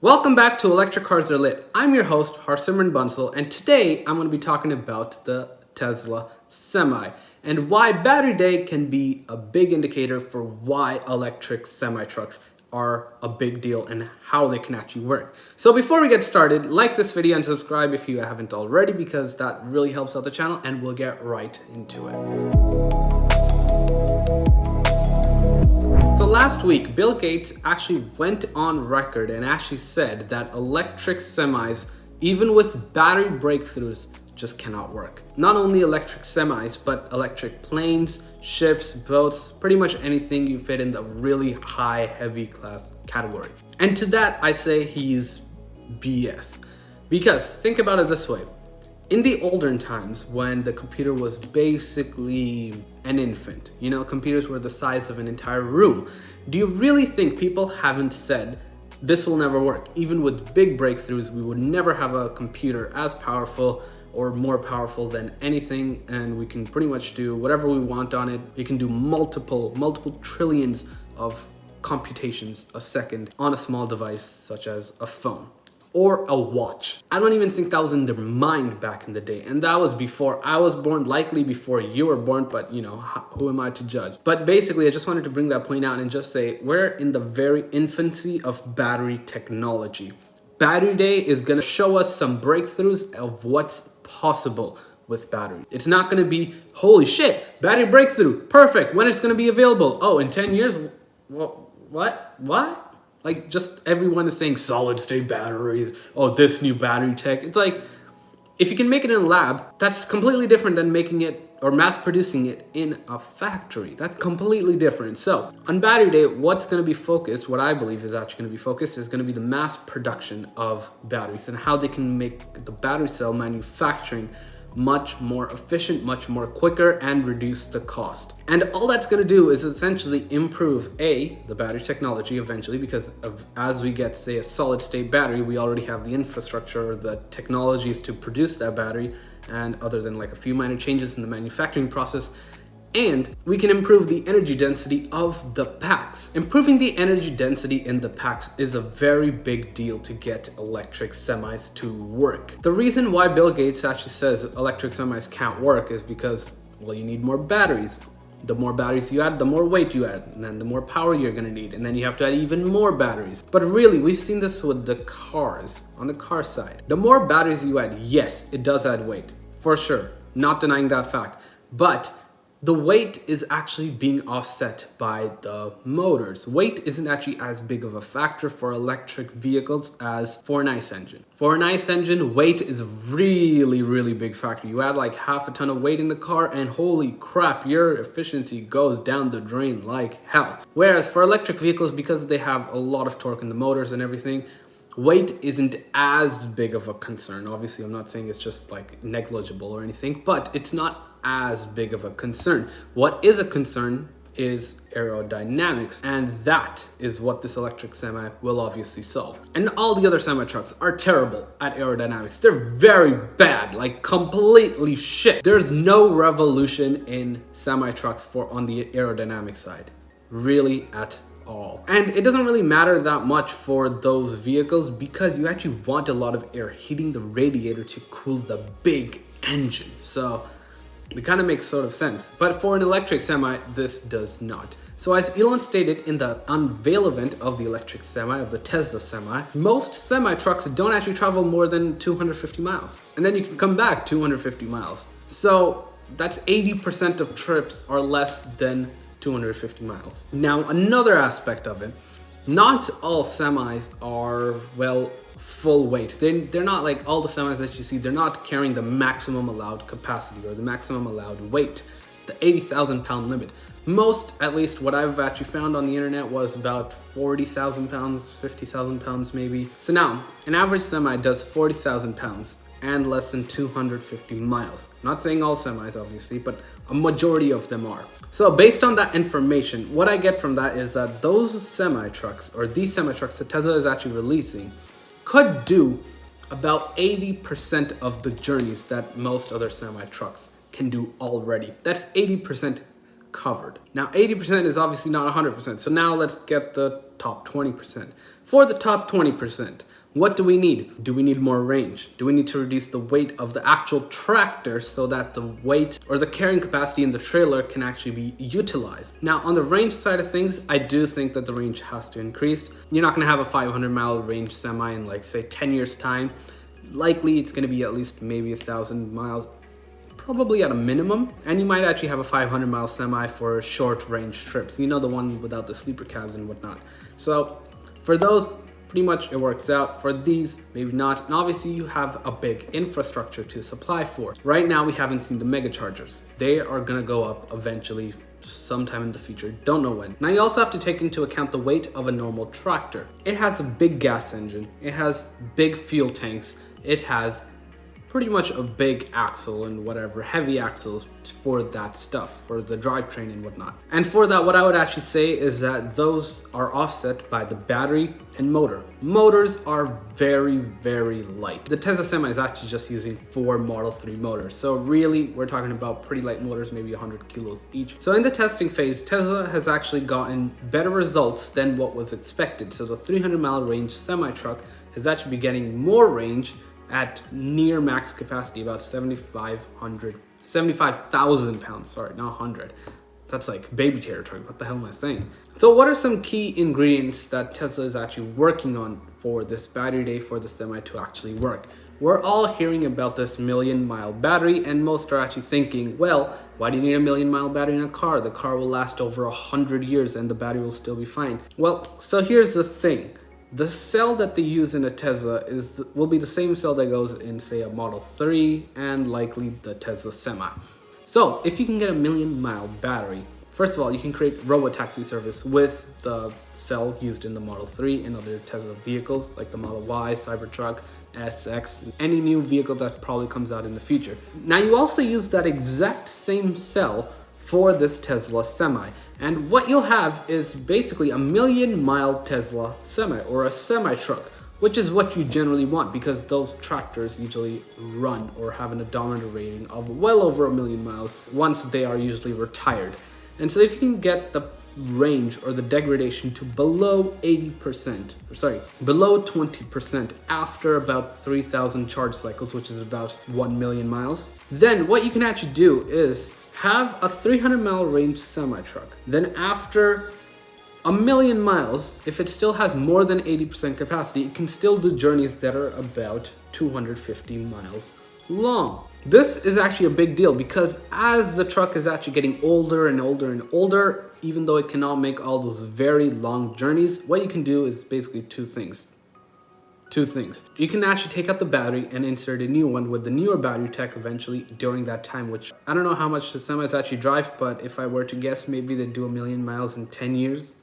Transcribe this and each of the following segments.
Welcome back to Electric Cars Are Lit. I'm your host, Harsimran Bansal, and today I'm going to be talking about the Tesla Semi and why Battery Day can be a big indicator for why electric semi-trucks are a big deal and how they can actually work. So before we get started, like this video and subscribe if you haven't already because that really helps out the channel, and we'll get right into it. So last week, Bill Gates actually went on record and actually said that electric semis, even with battery breakthroughs, just cannot work. Not only electric semis, but electric planes, ships, boats, pretty much anything you fit in the really high, heavy class category. And to that, I say he's BS. Because think about it this way. In the olden times, when the computer was basically an infant, computers were the size of an entire room, do you really think people haven't said, this will never work? Even with big breakthroughs, we would never have a computer as powerful or more powerful than anything, and we can pretty much do whatever we want on it. We can do multiple trillions of computations a second on a small device such as a phone or a watch. I don't even think that was in their mind back in the day. And that was before I was born, likely before you were born, but who am I to judge? But basically, I just wanted to bring that point out and just say, we're in the very infancy of battery technology. Battery Day is gonna show us some breakthroughs of what's possible with battery. It's not gonna be, holy shit, battery breakthrough, perfect, when it's gonna be available? Oh, in 10 years? What? Like, just everyone is saying solid state batteries, oh, this new battery tech. It's like, if you can make it in a lab, that's completely different than making it or mass producing it in a factory. That's completely different. So on Battery Day, what's gonna be focused, what I believe is actually gonna be focused, is gonna be the mass production of batteries and how they can make the battery cell manufacturing much more efficient, much more quicker, and reduce the cost. And all that's going to do is essentially improve the battery technology eventually, because as we get, say, a solid state battery, we already have the infrastructure, the technologies to produce that battery, and other than like a few minor changes in the manufacturing process, and we can improve the energy density of the packs. Improving the energy density in the packs is a very big deal to get electric semis to work. The reason why Bill Gates actually says electric semis can't work is because, well, you need more batteries. The more batteries you add, the more weight you add, and then the more power you're gonna need, and then you have to add even more batteries. But really, we've seen this with the cars, on the car side. The more batteries you add, yes, it does add weight, for sure, not denying that fact, but the weight is actually being offset by the motors. Weight isn't actually as big of a factor for electric vehicles as for an ICE engine. For an ICE engine, weight is a really big factor. You add like half a ton of weight in the car and holy crap, your efficiency goes down the drain like hell. Whereas for electric vehicles, because they have a lot of torque in the motors and everything, weight isn't as big of a concern. Obviously, I'm not saying it's just like negligible or anything, but it's not as big of a concern. What is a concern is aerodynamics, and that is what this electric semi will obviously solve. And all the other semi-trucks are terrible at aerodynamics. They're very bad, like completely shit. There's no revolution in semi-trucks on the aerodynamic side, really at all. And it doesn't really matter that much for those vehicles because you actually want a lot of air hitting the radiator to cool the big engine. So it kind of makes sort of sense. But for an electric semi, this does not. So as Elon stated in the unveil event of the electric semi, of the Tesla Semi, most semi-trucks don't actually travel more than 250 miles. And then you can come back 250 miles. So that's 80% of trips are less than 250 miles. Now, another aspect of it, not all semis are, well, full weight. They're not like all the semis that you see, they're not carrying the maximum allowed capacity or the maximum allowed weight, the 80,000 pound limit. Most, at least what I've actually found on the internet, was about 40,000 pounds, 50,000 pounds maybe. So now, an average semi does 40,000 pounds and less than 250 miles. I'm not saying all semis, obviously, but a majority of them are. So based on that information, what I get from that is that those semi-trucks, or these semi-trucks that Tesla is actually releasing, could do about 80% of the journeys that most other semi-trucks can do already. That's 80% covered. Now 80% is obviously not 100%, so now let's get the top 20%. For the top 20%, What do we need? Do we need more range? Do we need to reduce the weight of the actual tractor so that the weight or the carrying capacity in the trailer can actually be utilized? Now, on the range side of things, I do think that the range has to increase. You're not gonna have a 500-mile range semi in like, say, 10 years time. Likely it's gonna be at least maybe 1,000 miles, probably at a minimum. And you might actually have a 500-mile semi for short range trips. You know, the one without the sleeper cabs and whatnot. So for those, pretty much it works out. For these, maybe not. And obviously you have a big infrastructure to supply for. Right now we haven't seen the mega chargers. They are gonna go up eventually, sometime in the future, don't know when. Now you also have to take into account the weight of a normal tractor. It has a big gas engine, it has big fuel tanks, it has pretty much a big axle and whatever, heavy axles for that stuff, for the drivetrain and whatnot. And for that, what I would actually say is that those are offset by the battery and motor. Motors are very, very light. The Tesla Semi is actually just using 4 Model 3 motors. So really, we're talking about pretty light motors, maybe 100 kilos each. So in the testing phase, Tesla has actually gotten better results than what was expected. So the 300-mile range semi-truck is actually be getting more range at near max capacity, about 75,000 pounds, sorry, not 100. That's like baby territory, what the hell am I saying? So what are some key ingredients that Tesla is actually working on for this battery day for the Semi to actually work? We're all hearing about this 1,000,000-mile battery, and most are actually thinking, well, why do you need a 1,000,000-mile battery in a car? The car will last over 100 years and the battery will still be fine. Well, so here's the thing. The cell that they use in a Tesla will be the same cell that goes in, say, a Model 3 and likely the Tesla Semi. So if you can get a 1,000,000-mile battery, first of all, you can create robo-taxi service with the cell used in the Model 3 and other Tesla vehicles like the Model Y, Cybertruck, SX, any new vehicle that probably comes out in the future. Now you also use that exact same cell for this Tesla Semi. And what you'll have is basically a 1,000,000-mile Tesla Semi or a semi-truck, which is what you generally want because those tractors usually run or have an odometer rating of well over 1,000,000 miles once they are usually retired. And so if you can get the range or the degradation to below 80%, below 20% after about 3,000 charge cycles, which is about 1,000,000 miles, then what you can actually do is have a 300-mile range semi-truck. Then after 1,000,000 miles, if it still has more than 80% capacity, it can still do journeys that are about 250 miles long. This is actually a big deal because as the truck is actually getting older and older and older, even though it cannot make all those very long journeys, what you can do is basically two things. You can actually take out the battery and insert a new one with the newer battery tech eventually during that time, which I don't know how much the semis actually drive, but if I were to guess, maybe they do 1,000,000 miles in 10 years.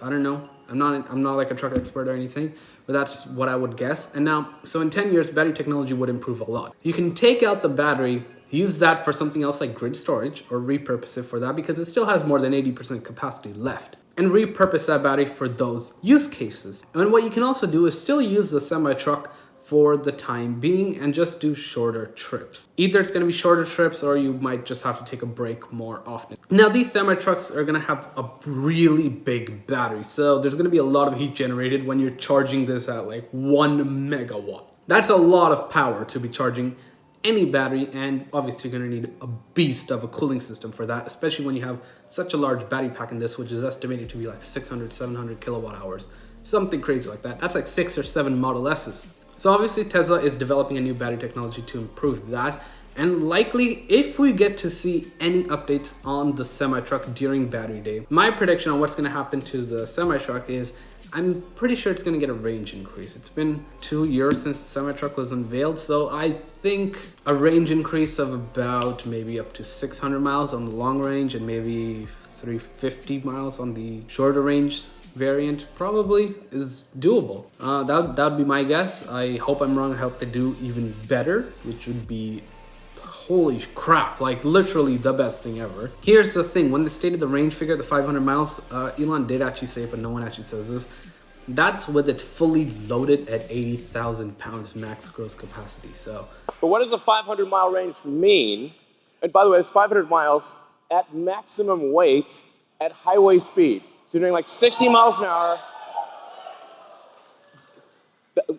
I don't know. I'm not like a truck expert or anything, but that's what I would guess. And now, so in 10 years, battery technology would improve a lot. You can take out the battery, use that for something else like grid storage or repurpose it for that because it still has more than 80% capacity left. And repurpose that battery for those use cases. And what you can also do is still use the semi-truck for the time being and just do shorter trips. Either it's gonna be shorter trips or you might just have to take a break more often. Now these semi-trucks are gonna have a really big battery, so there's gonna be a lot of heat generated when you're charging this at like 1 megawatt. That's a lot of power to be charging any battery, and obviously you're gonna need a beast of a cooling system for that, especially when you have such a large battery pack in this, which is estimated to be like 600, 700 kilowatt hours. Something crazy like that. That's like 6 or 7 Model S's. So obviously Tesla is developing a new battery technology to improve that. And likely, if we get to see any updates on the semi-truck during battery day, my prediction on what's gonna happen to the semi-truck is I'm pretty sure it's gonna get a range increase. It's been 2 years since the semi-truck was unveiled, so I think a range increase of about maybe up to 600 miles on the long range and maybe 350 miles on the shorter range variant probably is doable. That would be my guess. I hope I'm wrong. I hope they do even better, which would be holy crap, like literally the best thing ever. Here's the thing, when they stated the range figure, the 500 miles, Elon did actually say it, but no one actually says this. That's with it fully loaded at 80,000 pounds max gross capacity, so. But what does a 500-mile range mean? And by the way, it's 500 miles at maximum weight at highway speed. So you're doing like 60 miles an hour.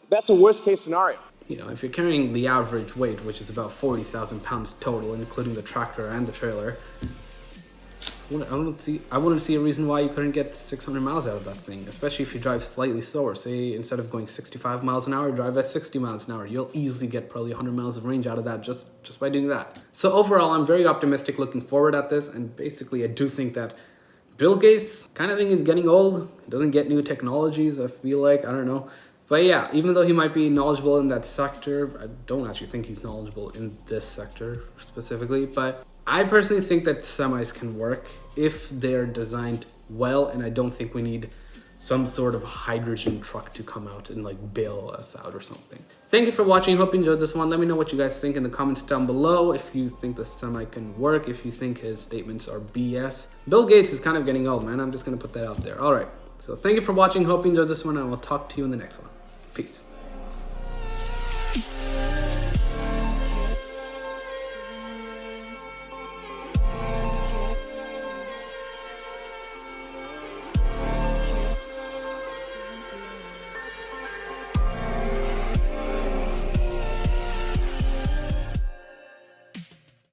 That's a worst case scenario. You know, if you're carrying the average weight, which is about 40,000 pounds total, including the tractor and the trailer, I wouldn't see a reason why you couldn't get 600 miles out of that thing, especially if you drive slightly slower. Say instead of going 65 miles an hour, drive at 60 miles an hour. You'll easily get probably 100 miles of range out of that just by doing that. So overall, I'm very optimistic looking forward at this, and basically I do think that Bill Gates kind of thing is getting old. He doesn't get new technologies, I feel like, I don't know. But yeah, even though he might be knowledgeable in that sector, I don't actually think he's knowledgeable in this sector specifically. But I personally think that semis can work if they're designed well, and I don't think we need some sort of hydrogen truck to come out and like bail us out or something. Thank you for watching. Hope you enjoyed this one. Let me know what you guys think in the comments down below. If you think the semi can work, if you think his statements are BS. Bill Gates is kind of getting old, man. I'm just gonna put that out there. All right. So thank you for watching. Hope you enjoyed this one, and we'll talk to you in the next one. Peace.